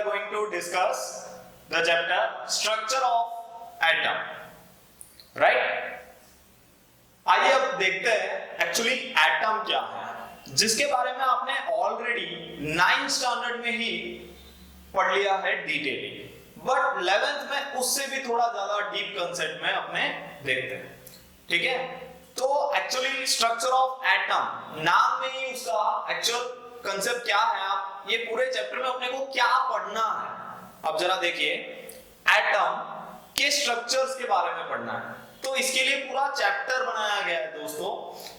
are going to discuss the chapter structure of atom, right? आइए अब देखते हैं एक्चुअली एटम क्या है, जिसके बारे में आपने ऑलरेडी 9th स्टैंडर्ड में ही पढ़ लिया है डिटेलिंग, बट 11th में उससे भी थोड़ा ज्यादा डीप कंसेप्ट में अपने देखते हैं, ठीक है? तो एक्चुअली स्ट्रक्चर ऑफ एटम, नाम में ही उसका एक्चुअल कंसेप्ट क्या है, आप ये पूरे चैप्टर में अपने को क्या पढ़ना है। अब जरा देखिए, एटम के स्ट्रक्चर्स के बारे में पढ़ना है, तो इसके लिए पूरा चैप्टर बनाया गया है दोस्तों।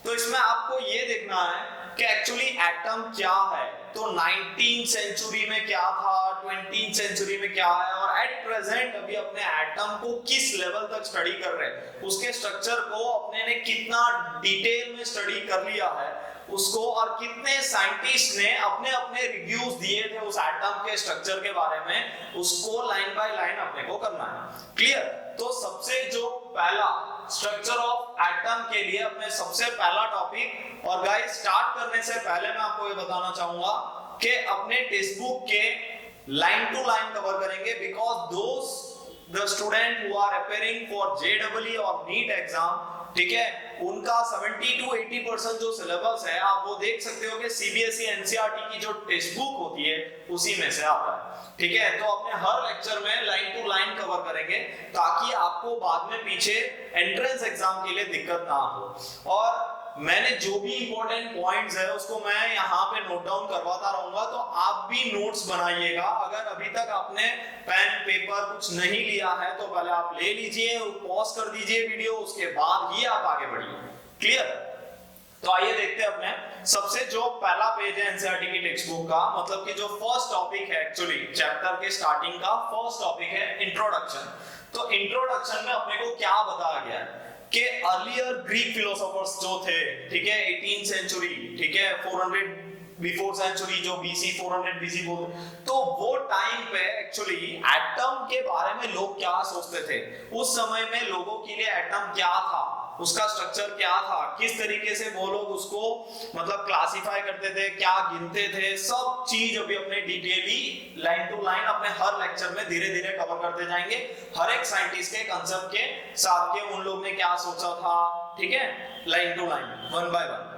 तो इसमें आपको ये देखना है कि एक्चुअली एटम क्या है, तो 19th सेंचुरी में क्या था, 20th सेंचुरी में क्या है, और एट प्रेजेंट अभी अपने एटम को किस लेवल तक स्टडी कर रहे हैं, उसके स्ट्रक्चर को अपने ने कितना डिटेल में स्टडी कर लिया है उसको, और कितने साइंटिस्ट ने अपने अपने रिव्यूज दिए थे उस एटम के स्ट्रक्चर के बारे में, उसको लाइन बाय लाइन अपने को करना है। क्लियर? तो सबसे जो पहला स्ट्रक्चर ऑफ एटम के लिए अपने सबसे पहला टॉपिक, और गाइस स्टार्ट करने से पहले मैं आपको ये बताना चाहूंगा कि अपने टेक्स्ट बुक के लाइन टू लाइन कवर करेंगे, because those the student who are appearing for JEE और नीट एग्जाम, ठीक है, उनका 70 to 80% जो सिलेबस है, आप वो देख सकते हो कि सीबीएसई एनसीईआरटी की जो टेक्स्ट बुक होती है उसी में से आता है, ठीक है? तो अपने हर लेक्चर में लाइन टू लाइन कवर करेंगे ताकि आपको बाद में पीछे एंट्रेंस एग्जाम के लिए दिक्कत ना हो। और मैंने जो भी इंपॉर्टेंट पॉइंट्स है उसको मैं यहाँ पे नोट डाउन करवाता रहूंगा, तो आप भी नोट्स बनाइएगा। अगर अभी तक आपने पेन पेपर कुछ नहीं लिया है तो पहले आप ले लीजिए, पॉज कर दीजिए वीडियो, उसके बाद ही आप आगे बढ़िए। क्लियर? तो आइए देखते हैं अपने सबसे जो पहला पेज है एनसीईआरटी की टेक्स्ट बुक का, मतलब कि जो फर्स्ट टॉपिक है एक्चुअली चैप्टर के स्टार्टिंग का फर्स्ट टॉपिक है इंट्रोडक्शन। तो इंट्रोडक्शन में अपने को क्या बताया गया है कि अर्लियर ग्रीक फिलोसोफर्स जो थे, ठीक है, 18th सेंचुरी, ठीक है, 400 बिफोर सेंचुरी, जो बीसी 400 बीसी बोलते, तो वो टाइम पे एक्चुअली एटम के बारे में लोग क्या सोचते थे, उस समय में लोगों के लिए एटम क्या था, उसका स्ट्रक्चर क्या था, किस तरीके से वो लोग उसको मतलब क्लासिफाई करते थे, क्या गिनते थे, सब चीज अभी अपने डिटेली लाइन टू लाइन अपने हर लेक्चर में धीरे धीरे कवर करते जाएंगे, हर एक साइंटिस्ट के कंसेप्ट के साथ के उन लोग ने क्या सोचा था, ठीक है, line to line, one by one.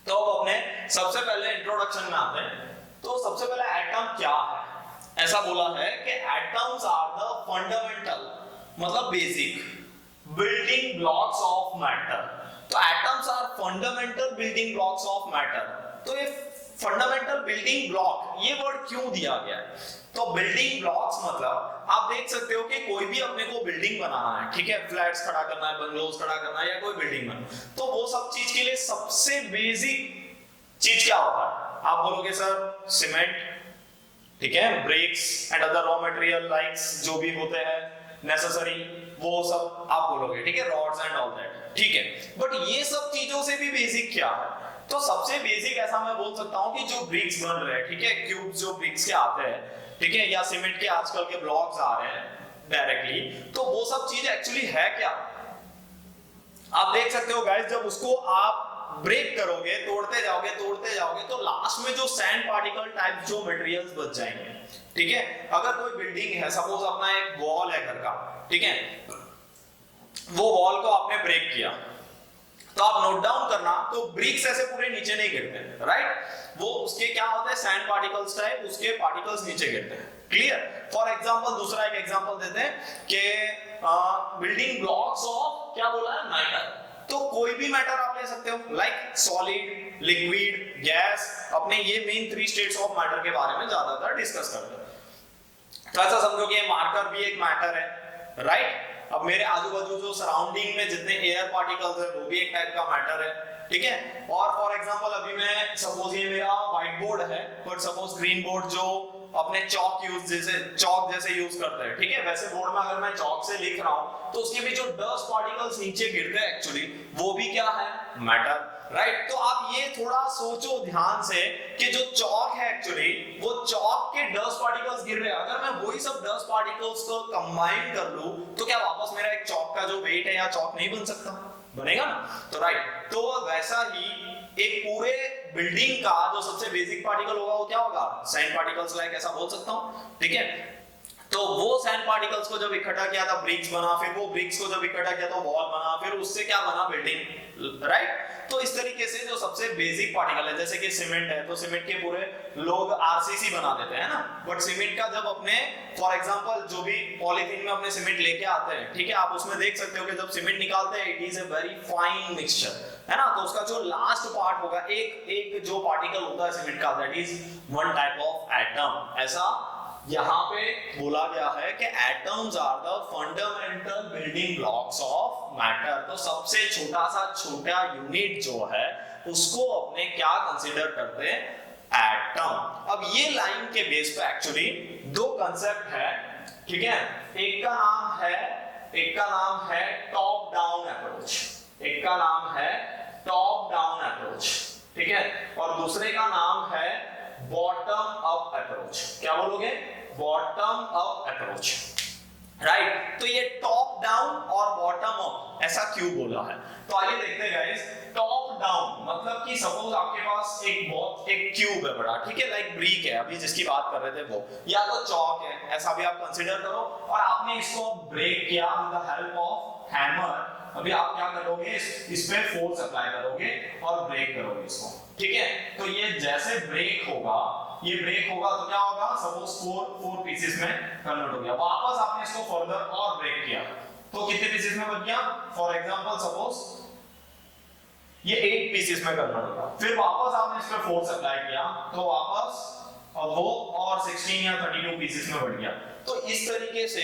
तो अब अपने सबसे पहले इंट्रोडक्शन में आते हैं। तो सबसे पहले एटम क्या है, ऐसा बोला है कि एटम्स आर द फंडामेंटल, मतलब basic building blocks of matter. तो atoms are fundamental building blocks of matter. तो ये फंडामेंटल बिल्डिंग ब्लॉक, ये वर्ड क्यों दिया गया है? तो बिल्डिंग ब्लॉक्स मतलब आप देख सकते हो कि कोई भी अपने को बिल्डिंग बनाना है, ठीक है, फ्लैट्स खड़ा करना है, बंगलोज खड़ा करना है, या कोई बिल्डिंग बनाना, तो वो सब चीज के लिए सबसे बेसिक चीज क्या होता है? आप बोलोगे सर सीमेंट, ठीक है, bricks and other raw material likes जो भी होते हैं नेसेसरी, वो सब आप बोलोगे, ठीक है, रॉड्स एंड ऑल दैट, ठीक है। बट ये सब चीजों से भी बेसिक क्या है? तो सबसे बेसिक ऐसा मैं बोल सकता हूं कि जो ब्रिक्स बन रहे हैं, ठीक है, क्यूब्स जो ब्रिक्स के आते हैं, ठीक है, या सीमेंट के आजकल के ब्लॉक्स आ रहे हैं डायरेक्टली, तो वो सब चीज एक्चुअली है क्या? आप देख सकते हो गाइस, जब उसको आप ब्रेक करोगे, तोड़ते जाओगे, तो लास्ट में जो सैंड पार्टिकल टाइप जो मटेरियल्स बच जाएंगे, ठीक है। अगर कोई बिल्डिंग है, सपोज अपना एक वॉल है घर का, ठीक है, वो वॉल को आपने ब्रेक किया, तो आप नोट डाउन करना, तो ब्रिक्स ऐसे पूरे नीचे नहीं गिरते, राइट? वो उसके क्या होते हैं, सैंड पार्टिकल्स टाइप, उसके पार्टिकल्स नीचे गिरते हैं। क्लियर? फॉर एग्जांपल दूसरा एक एग्जांपल देते हैं कि बिल्डिंग ब्लॉक्स ऑफ क्या बोला है, मैटर। तो कोई भी मैटर आप ले सकते हो, लाइक सॉलिड, लिक्विड, गैस, अपने ये मेन 3 स्टेट्स ऑफ मैटर के बारे में ज्यादातर डिस्कस करते हैं। तो ऐसा समझो कि ये मार्कर भी एक मैटर है, राइट? अब मेरे आजू बाजू जो सराउंडिंग में जितने एयर पार्टिकल्स है वो भी एक टाइप का मैटर है, ठीक है। और फॉर एग्जांपल अभी मैं सपोज ये मेरा व्हाइट बोर्ड है, बट सपोज ग्रीन बोर्ड जो अपने चौक जैसे यूज करते हैं, ठीक है, वैसे बोर्ड में अगर मैं चौक से लिख रहा हूं तो उसके भी जो डस्ट पार्टिकल्स नीचे गिरते हैं एक्चुअली वो भी क्या है, मैटर, राइट? तो आप ये थोड़ा सोचो ध्यान से कि जो चौक है एक्चुअली वो चौक के डस्ट पार्टिकल्स गिर रहे हैं, अगर मैं वही सब डस्ट पार्टिकल्स को कंबाइन कर लूं तो क्या वापस मेरा एक चौक का जो वेट है या चौक नहीं बन सकता? बनेगा ना? तो राइट, तो वैसा ही एक पूरे बिल्डिंग का जो सबसे बेसिक पार्टिकल होगा वो क्या होगा, सैंड पार्टिकल्स, लाइक ऐसा बोल सकता हूं, ठीक है। तो वो सैंड पार्टिकल्स को जब इकट्ठा किया था ब्रिक्स बना, फिर वो ब्रिक्स को जब इकट्ठा किया तो वॉल बना, फिर उससे क्या बना, बिल्डिंग, राइट। तो इस तरीके से जो सबसे बेसिक पार्टिकल है, जैसे कि सीमेंट है, तो सीमेंट के पूरे लोग आरसीसी बना देते हैं ना, बट सीमेंट का जब अपने फॉर एग्जांपल जो भी पॉलीथीन में अपने सीमेंट लेके आते हैं, ठीक है, आप उसमें देख सकते हो कि जब सीमेंट निकालते हैं it is a very fine mixture, है ना। तो उसका जो लास्ट पार्ट होगा, एक जो पार्टिकल होता है सीमेंट का, that is one type of atom. ऐसा यहां पे बोला गया है कि atoms are the fundamental building blocks of matter. तो सबसे छोटा यूनिट जो है उसको अपने क्या कंसीडर करते हैं, एटम। अब ये लाइन के बेस पे एक्चुअली दो कंसेप्ट है, ठीक है। एक का नाम है टॉप डाउन अप्रोच, एक का नाम है टॉप डाउन अप्रोच, ठीक है, और दूसरे का नाम है बॉटम अप अप्रोच। क्या बोलोगे, बॉटम अप अप्रोच, राइट। तो ये टॉप डाउन और बॉटम अप ऐसा क्यों बोला है, तो आइए देखते हैं गाइस। टॉप डाउन मतलब कि सपोज आपके पास एक क्यूब है बड़ा, ठीक है, लाइक ब्रिक है, अभी जिसकी बात कर रहे थे वो, या तो चौक है, ऐसा भी आप कंसीडर करो, और आपने इसको ब्रेक किया with the help of hammer. अभी आप क्या करोगे, इस पे फोर्स अप्लाई करोगे और ब्रेक करोगे इसको, ठीक है। तो ये जैसे ब्रेक होगा, ये ब्रेक होगा तो क्या होगा, सपोज फोर पीसेस में कन्वर्ट हो गया, वापस आपने इसको फर्दर और ब्रेक किया तो कितने पीसेस में बच गया, फॉर एग्जांपल सपोज ये 8 पीसेस में कन्वर्ट होगा, फिर वापस आपने इस पे फोर्स अप्लाई किया तो वापस वो और 16 या 32 पीसेस में बढ़ गया। तो इस तरीके से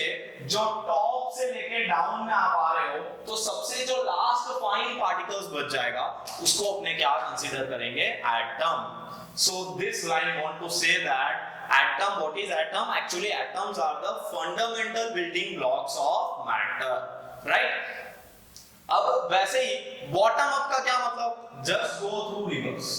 जो टॉप से लेके डाउन में आप आ रहे हो, तो सबसे जो लास्ट फाइन पार्टिकल्स बच जाएगा उसको अपने क्या कंसीडर करेंगे, atom. So this line want to say that atom, what is atom? Actually atoms are the fundamental building blocks of matter, right? अब वैसे ही bottom up का क्या मतलब, just go through reverse,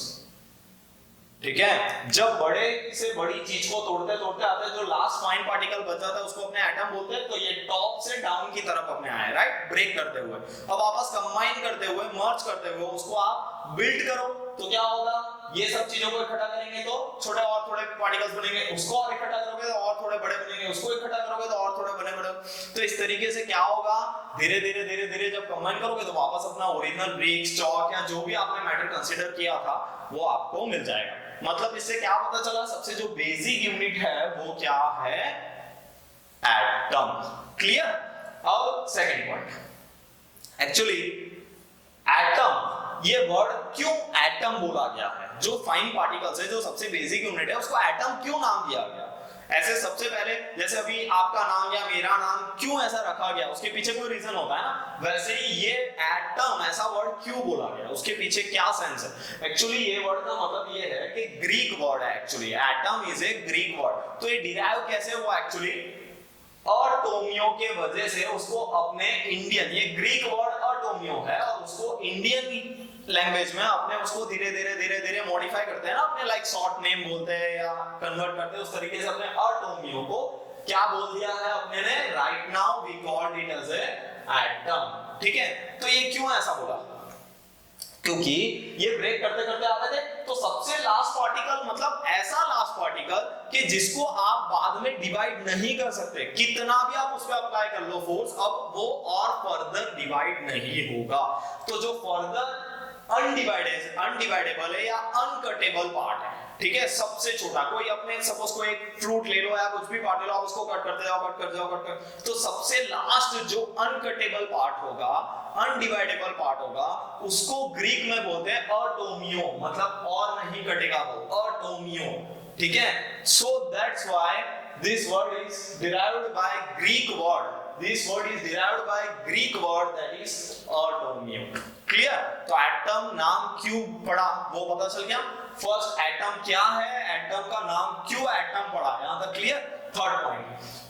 ठीक है। जब बड़े से बड़ी चीज को तोड़ते तोड़ते आते हैं, जो लास्ट फाइन पार्टिकल बच जाता है उसको अपने एटम बोलते हैं। तो ये टॉप से डाउन की तरफ अपने आए, राइट, ब्रेक करते हुए, अब वापस कंबाइन करते हुए, मर्ज करते हुए उसको आप बिल्ड करो, तो क्या होगा, ये सब चीजों को इकट्ठा करेंगे तो छोटे और थोड़े पार्टिकल्स बनेंगे, उसको और इकट्ठा करोगे तो और थोड़े बड़े बनेंगे, उसको इकट्ठा करोगे तो और थोड़े बड़े। तो इस तरीके से क्या होगा, धीरे धीरे जब कंबाइन करोगे तो वापस अपना ओरिजिनल ब्रिक्स, चौक या जो भी आपने मैटर कंसीडर किया था वो आपको मिल जाएगा। मतलब इससे क्या पता चला, सबसे जो बेसिक यूनिट है वो क्या है, एटम। क्लियर। अब सेकंड पॉइंट, एक्चुअली एटम, ये वर्ड क्यों एटम बोला गया है, जो फाइन पार्टिकल्स है, जो सबसे बेसिक यूनिट है, उसको एटम क्यों नाम दिया गया। ऐसे सबसे पहले जैसे अभी आपका नाम या मेरा नाम क्यों ऐसा रखा गया, उसके पीछे कोई रीजन होता है ना, वैसे ही ये एटम ऐसा वर्ड क्यों बोला गया, उसके पीछे क्या सेंस है। एक्चुअली ये वर्ड का मतलब ये है कि ग्रीक वर्ड है, actually atom is a Greek word. तो ये डिराइव कैसे हुआ, एक्चुअली अटोमियो के वजह से उसको अपने इंडियन, ये ग्रीक वर्ड अटोमियो है, और उसको इंडियन लैंग्वेज में अपने उसको धीरे धीरे मॉडिफाई करते हैं ना, अपने लाइक शॉर्ट नेम बोलते हैं या कन्वर्ट करते हैं, उस तरीके से अपने अटोमियो को क्या बोल दिया है अपने ने, right now we called it as atom, ठीक है। तो ये क्यों ऐसा बोला, क्योंकि ये ब्रेक करते करते आ रहे थे, तो सबसे लास्ट पार्टिकल मतलब ऐसा लास्ट पार्टिकल कि जिसको आप बाद में डिवाइड नहीं कर सकते, कितना भी आप उस पे अप्लाई कर लो फोर्स, अब वो और फर्दर डिवाइड नहीं होगा। तो जो फर्दर अनडिवाइडेबल है या अनकटेबल पार्ट है, ठीक है, सबसे छोटा, कोई अपने सपोज कोई एक फ्रूट ले लो या कुछ भी पार्ट ले लो, आप उसको कट करते जाओ, तो सबसे लास्ट जो अनकटेबल पार्ट होगा, अनडिवाइडेबल पार्ट होगा, उसको ग्रीक में बोलते हैं अटोमियो, मतलब और नहीं कटेगा वो, अटोमियो, ठीक है। So that's why this word is derived by Greek word, this word is derived by Greek word that is atomio. Clear? तो एटम नाम क्यों पड़ा वो पता चल गया। फर्स्ट एटम क्या है, एटम का नाम क्यों एटम पड़ा, यहां तक क्लियर। थर्ड पॉइंट,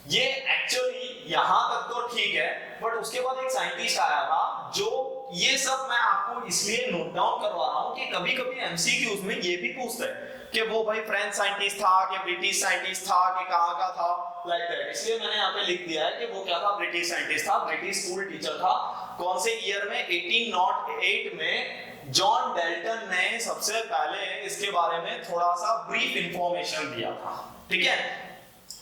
ये एक्चुअली यहां तक तो ठीक है, बट उसके बाद एक साइंटिस्ट आया था, जो ये सब मैं आपको इसलिए नोट डाउन करवा रहा हूं कि कभी कभी एमसीक्यूज में ये भी पूछते हैं कि वो भाई फ्रेंच साइंटिस्ट था कि ब्रिटिश साइंटिस्ट था कि कहां का था, लाइक दैट। इसलिए मैंने यहाँ पे लिख दिया है कि वो क्या था, ब्रिटिश साइंटिस्ट था, ब्रिटिश स्कूल टीचर था। कौन से ईयर में, 1808 में जॉन डेल्टन ने सबसे पहले इसके बारे में थोड़ा सा ब्रीफ इंफॉर्मेशन दिया था, ठीक है,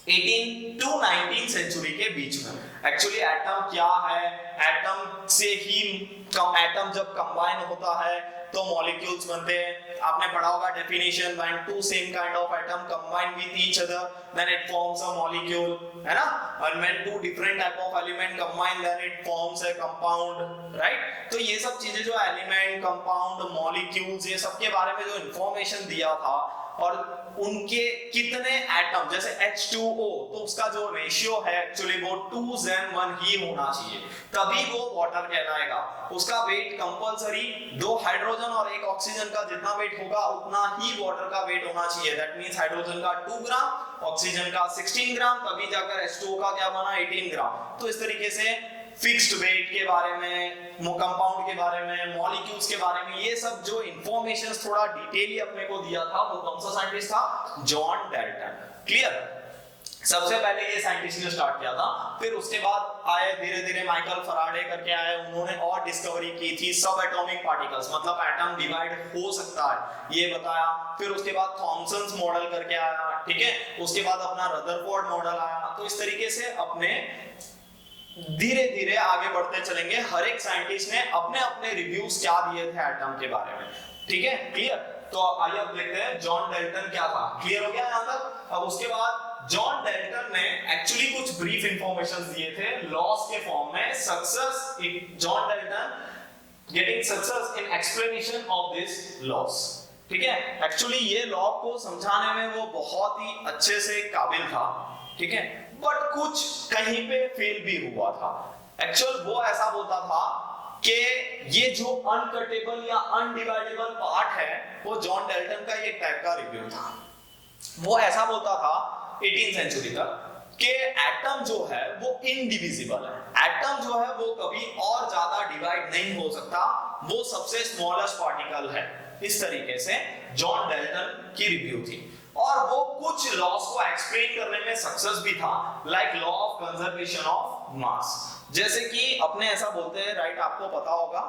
18 टू 19 सेंचुरी के बीच में। एक्चुअली एटम क्या है, एटम से ही एटम जब कंबाइन होता है तो मॉलिक्यूल्स बनते हैं। आपने पढ़ा होगा definition, when two same kind of atom combine with each other then it forms a molecule, है ना, और when two different type of element combine then it forms a compound, right. तो ये सब चीजें जो एलिमेंट, कंपाउंड, मॉलिक्यूल्स, ये सब के बारे में जो इंफॉर्मेशन दिया था और उनके कितने एटम, जैसे H2O, तो उसका जो रेशियो है एक्चुअली वो 2s1 ही होना चाहिए, तभी वो वाटर कहलाएगा। उसका वेट कंपलसरी 2 हाइड्रोजन और 1 ऑक्सीजन का जितना वेट होगा उतना ही वाटर का वेट होना चाहिए। दैट मींस हाइड्रोजन का 2 ग्राम, ऑक्सीजन का 16 ग्राम, तभी जाकर H2O का क्या बना 18 ग्राम। तो इस तरीके से फिक्स्ड वेट के बारे में, कंपाउंड के बारे में, मॉलिक्यूल्स के बारे में, ये सब जो इंफॉर्मेशन थोड़ा डिटेली अपने को दिया था वो कौन सा साइंटिस्ट था, जॉन डेल्टन। क्लियर, सबसे पहले ये साइंटिस्ट ने स्टार्ट किया था। फिर उसके बाद आए धीरे धीरे माइकल फैराडे करके आए, उन्होंने और डिस्कवरी की थी सब एटॉमिक पार्टिकल्स, मतलब एटम डिवाइड हो सकता है ये बताया। फिर उसके बाद थॉमसन्स मॉडल करके आया, ठीक है, उसके बाद अपना रदरफोर्ड मॉडल आया। तो इस तरीके से अपने धीरे धीरे आगे बढ़ते चलेंगे। हर एक साइंटिस्ट ने अपने अपने रिव्यूज क्या दिए थे एटम के बारे में, ठीक है, क्लियर। तो आइए अब देखते हैं जॉन डेल्टन क्या था। क्लियर हो गया यहां तक। अब उसके बाद जॉन डेल्टन ने एक्चुअली कुछ ब्रीफ इंफॉर्मेशन दिए थे लॉस के फॉर्म में। Success, John Dalton getting success in explanation of this laws, ठीक है। एक्चुअली ये लॉ को समझाने में वो बहुत ही अच्छे से काबिल था, ठीक है, बट कुछ कहीं पे फेल भी हुआ था। एक्चुअल वो ऐसा बोलता था कि ये जो अनकटेबल या अनडिवाइडेबल पार्ट है वो जॉन डेल्टन का एक टाइप का रिव्यू था। वो ऐसा बोलता था 18 सेंचुरी तक कि एटम जो है वो इनडिविजिबल है। एटम जो है वो कभी और ज्यादा डिवाइड नहीं हो सकता, वो सबसे स्मॉलेस्ट पार्टिकल है। इस तरीके से जॉन डेल्टन की रिव्यू थी और वो कुछ लॉस को एक्सप्लेन करने में सक्सेस भी था, like law of conservation of मास। जैसे कि अपने ऐसा बोलते हैं, राइट, आपको पता होगा,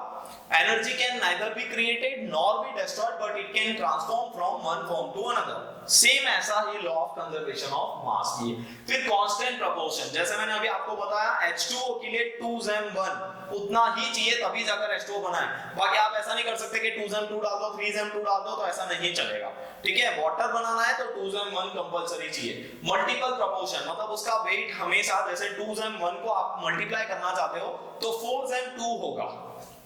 energy can neither be created nor be destroyed but it can transform from one form to another. Same ऐसा ही law of conservation of mass भी है। फिर कांस्टेंट प्रोपोर्शन, जैसे मैंने अभी आपको बताया H2O के लिए 2s1 उतना ही चाहिए तभी जाकर H2O बना है। बाकी आप ऐसा नहीं कर सकते कि 2s2 डाल दो 3s2 डाल दो, तो ऐसा नहीं चलेगा, ठीक है। वाटर बनाना है तो 2s1 कंपलसरी चाहिए। मल्टीपल प्रोपोर्शन मतलब उसका वेट हमेशा, जैसे 2s1 को आप मल्टीप्लाई करना चाहते हो तो 4s2 होगा।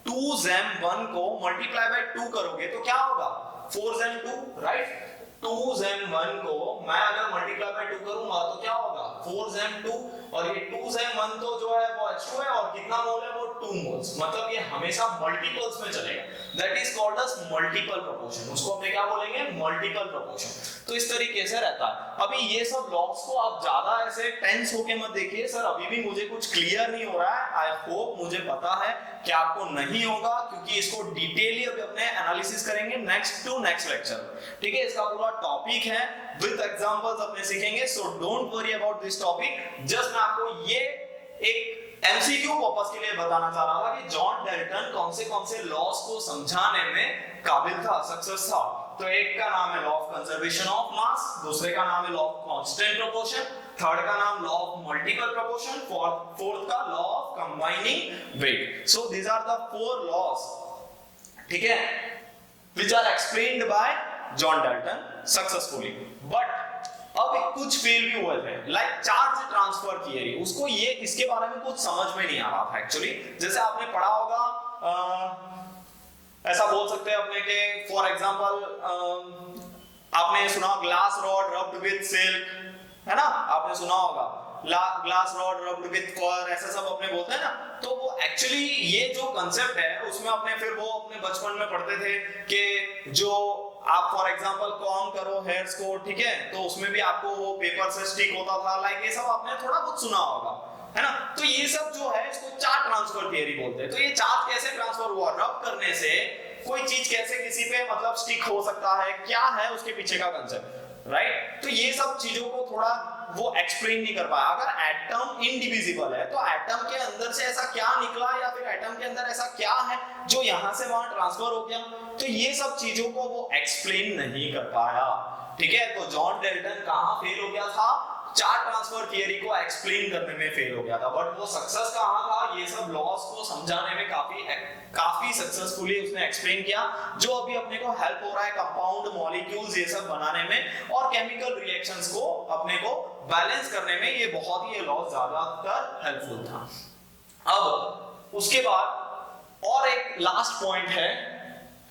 2s1 को मल्टीप्लाई बाय 2 करोगे तो क्या होगा 4s2, राइट। 2s1 को मैं अगर मल्टीप्लाई बाय 2 करूंगा तो क्या होगा 4s2, और ये 2s1 तो जो है वो H2 है और कितना मोल है वो 2 मोल्स, मतलब ये हमेशा मल्टीपल्स में चलेगा। That is called as multiple proportion. उसको हम क्या बोलेंगे, मल्टीपल प्रोपोर्शन। तो इस तरीके से रहता है। अभी ये सब लॉस को आप ज्यादा ऐसे टेंस होके मत देखिए, सर अभी भी मुझे कुछ क्लियर नहीं हो रहा है। आई होप, मुझे पता है कि आपको नहीं होगा, क्योंकि इसको डिटेली अभी अपने एनालिसिस करेंगे नेक्स्ट टू नेक्स्ट लेक्चर, ठीक है। इसका पूरा टॉपिक है विद एग्जांपल्स अपने सीखेंगे, so don't worry about this topic. Just मैं आपको ये एक एमसीक्यू पर्पस के लिए बताना चाह रहा था कि जॉन डेल्टन कौन से लॉस को समझाने में काबिल था, सक्सेस था। तो एक का नाम है law of conservation of mass, दूसरे का नाम है law of constant proportion, third का नाम law of multiple proportion, fourth का law of combining weight. So these are the 4 laws, ठीक है, which are explained by John Dalton successfully. But अब कुछ फेल भी हुए थे, लाइक चार्ज ट्रांसफर थियरी। उसको ये इसके बारे में कुछ समझ में नहीं आ रहा था एक्चुअली। जैसे आपने पढ़ा होगा, ऐसा बोल सकते हैं अपने के, फॉर एग्जांपल आपने सुना glass rod rubbed with silk, है ना, आपने सुना होगा ग्लास रॉड रब्ड विद फर, ऐसा सब अपने बोलते हैं ना। तो वो एक्चुअली ये जो कांसेप्ट है उसमें अपने फिर वो अपने बचपन में पढ़ते थे कि जो आप फॉर एग्जांपल कॉम करो हेयर्स को, ठीक है, तो उसमें भी आपको वो पेपर से स्टिक होता था, लाइक ये सब आपने थोड़ा बहुत सुना होगा, है ना। तो ये सब जो है इसको चार्ज ट्रांसफर थियरी बोलते हैं। तो ये चार्ज कैसे ट्रांसफर हुआ, रब करने से कोई चीज कैसे किसी पे मतलब स्टिक हो सकता है, क्या है उसके पीछे का कांसेप्ट, राइट। तो ये सब चीजों को थोड़ा वो एक्सप्लेन नहीं कर पाया। अगर एटम इनडिविजिबल है तो एटम के अंदर से ऐसा क्या निकला या फिर एटम के अंदर ऐसा क्या है जो यहां से वहां ट्रांसफर हो गया, तो ये सब चीजों को वो एक्सप्लेन नहीं कर पाया। ठीक है, तो जॉन डाल्टन कहां फेल हो गया था, चार्ज ट्रांसफर थियरी को एक्सप्लेन करने में फेल हो गया था, बट वो सक्सेस कहां था, ये सब लॉस को समझाने में काफी सक्सेसफुली उसने एक्सप्लेन किया, जो अभी अपने को हेल्प हो रहा है कंपाउंड मॉलिक्यूल्स ये सब बनाने में और केमिकल रिएक्शंस को अपने को बैलेंस करने में ये बहुत ही लॉस ज्यादातर हेल्पफुल था। अब उसके बाद और एक लास्ट पॉइंट है,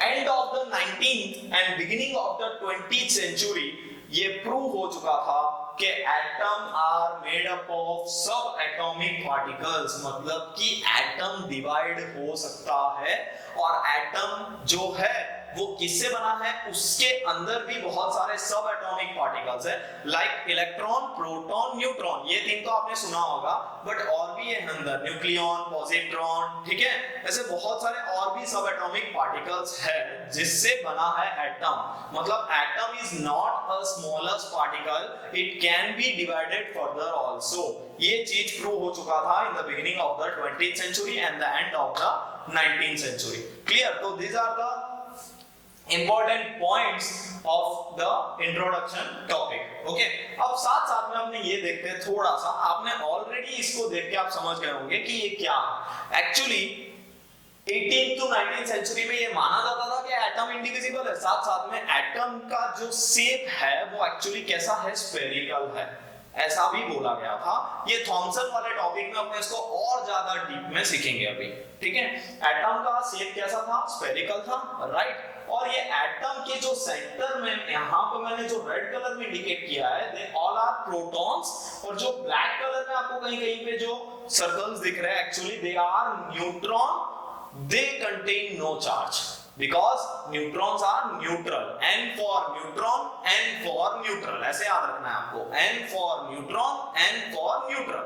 and of the 19th and beginning of the 20th century ये प्रूव हो चुका था कि atom are made up of subatomic particles, मतलब कि एटम डिवाइड हो सकता है और एटम जो है वो किससे बना है, उसके अंदर भी बहुत सारे सब एटॉमिक पार्टिकल्स है, लाइक इलेक्ट्रॉन, प्रोटॉन, न्यूट्रॉन, ये तीन तो आपने सुना होगा, बट और भी है अंदर न्यूक्लियन, पॉजिट्रॉन, ठीक है, ऐसे बहुत सारे और भी सब एटॉमिक पार्टिकल्स है जिससे बना है एटम। मतलब atom is not a smallest particle, it can be divided further also. ये चीज प्रूव हो चुका था in the beginning of the 20th century and the end of the 19th century. Clear? तो दीज आर द important points of the introduction topic. Okay, अब साथ साथ में अपने ये देखते हैं थोड़ा सा, आपने ऑलरेडी इसको देख के आप समझ गए होंगे कि ये क्या है। Actually 18th to 19th century में ये माना जाता था कि एटम इंडिविजिबल है, साथ साथ में एटम का जो शेप है वो एक्चुअली कैसा है, स्फेरिकल है, ऐसा भी बोला गया था। ये थॉमसन वाले टॉपिक में अपने इसको और ज्यादा डीप में सीखेंगे अभी। ठीक है, एटम का शेप कैसा था, स्फेरिकल था, राइट। और ये एटम के जो सेंटर में यहाँ पे मैंने जो रेड कलर में इंडिकेट किया है, दे ऑल आर प्रोटॉन्स, और जो ब्लैक कलर में आपको कहीं कहीं पे जो सर्कल्स दिख रहे हैं, actually they are neutron, they contain no charge because neutrons are neutral. N for neutron, N for neutral, ऐसे याद रखना है आपको, N for neutron, N for neutral,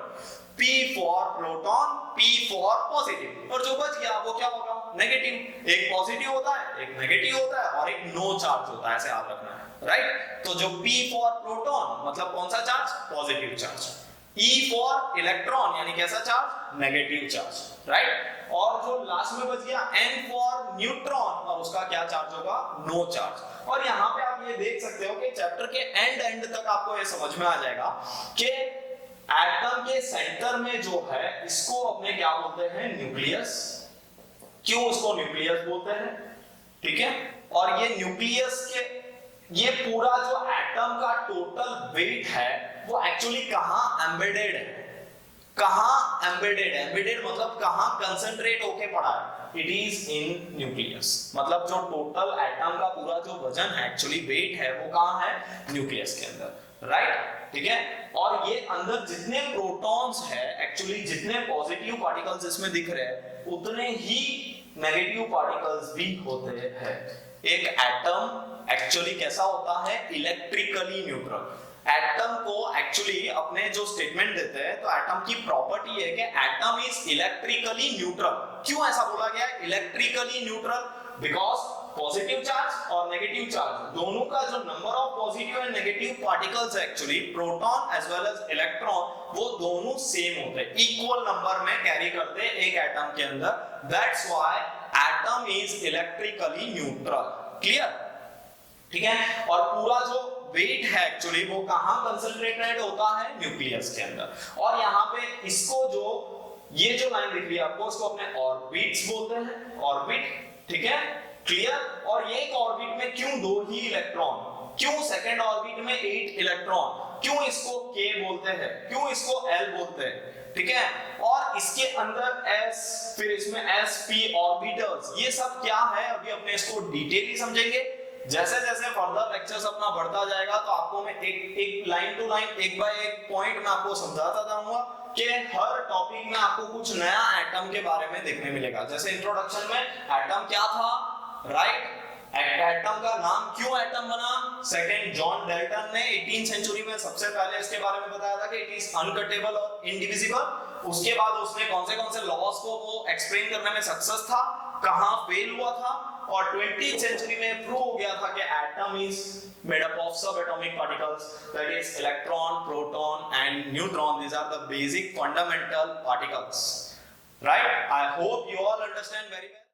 P for proton, P for positive, और जो बच गया वो क्या होगा, नेगेटिव। एक पॉजिटिव होता है, एक नेगेटिव होता है और एक नो चार्ज होता है, ऐसे याद रखना है, राइट। तो जो P for proton मतलब कौन सा charge, positive charge, E for electron यानी कैसा चार्ज, नेगेटिव चार्ज, राइट। और जो लास्ट में बच गया N for न्यूट्रॉन, और उसका क्या चार्ज होगा, नो चार्ज। और यहाँ पे आप ये देख सकते हो कि चैप्टर के एंड तक आपको ये समझ में आ जाएगा कि एटम के सेंटर में जो है इसको अपने क्या बोलते हैं, न्यूक्लियस। क्यों उसको न्यूक्लियस बोलते हैं, ठीक है। और ये न्यूक्लियस के ये पूरा जो एटम का टोटल वेट है वो एक्चुअली कहां एम्बेडेड है, कहां एम्बेडेड है, एम्बेडेड मतलब कहां कंसंट्रेट होके पड़ा है, इट इज इन न्यूक्लियस। मतलब जो टोटल एटम का पूरा जो वजन है, एक्चुअली वेट है, वो कहां है, न्यूक्लियस के अंदर, राइट, ठीक है। और ये अंदर जितने प्रोटॉन्स है, एक्चुअली जितने पॉजिटिव पार्टिकल्स इसमें दिख रहे हैं उतने ही नेगेटिव पार्टिकल्स भी होते हैं। एक एटम एक्चुअली कैसा होता है, इलेक्ट्रिकली न्यूट्रल। एटम को एक्चुअली अपने जो स्टेटमेंट देते हैं तो एटम की प्रॉपर्टी है कि एटम इज इलेक्ट्रिकली न्यूट्रल। क्यों ऐसा बोला गया है, electrically neutral, because positive charge और नेगेटिव चार्ज दोनों का जो number of positive and negative particles है, actually proton as well as electron, वो दोनों सेम होते हैं, इक्वल नंबर में कैरी करते हैं एक एटम के अंदर। That's why atom is electrically neutral. Clear, ठीक है। और पूरा जो वेट है एक्चुअली वो कहां कंसंट्रेटेड होता है, न्यूक्लियस के अंदर। और यहाँ पे इसको जो ये जो लाइन दिख रही है आपको, इसको अपने ऑर्बिट्स बोलते हैं, ऑर्बिट, ठीक है, क्लियर। और ये एक ऑर्बिट में क्यों दो ही इलेक्ट्रॉन, क्यों सेकंड ऑर्बिट में 8 इलेक्ट्रॉन, क्यों इसको K बोलते हैं, क्यों इसको L बोलते हैं, ठीक है। और इसके अंदर S, फिर इसमें sp ऑर्बिटल्स, ये सब क्या है अभी अपने इसको डिटेली समझेंगे। जैसे जैसे फर्दर लेक्चर्स अपना बढ़ता जाएगा तो आपको मैं एक लाइन टू लाइन, एक बाय एक पॉइंट में आपको समझाता जाऊंगा कि हर टॉपिक में आपको कुछ नया एटम के बारे में देखने मिलेगा। जैसे इंट्रोडक्शन में एटम क्या था, राइट, एटम का नाम क्यों एटम बना, सेकंड जॉन डाल्टन ने 18th सेंचुरी में सबसे पहले इसके बारे में बताया था कि इट इज अनकटेबल और इंडिविजिबल। उसके बाद उसने कौन से लॉस को वो एक्सप्लेन करने में सक्सेस था, कहां फेल हुआ था, और 20th सेंचुरी में प्रूव हो गया था कि atom is made up of subatomic particles, that is electron, proton and neutron. These are the basic fundamental particles, right? I hope you all understand very well.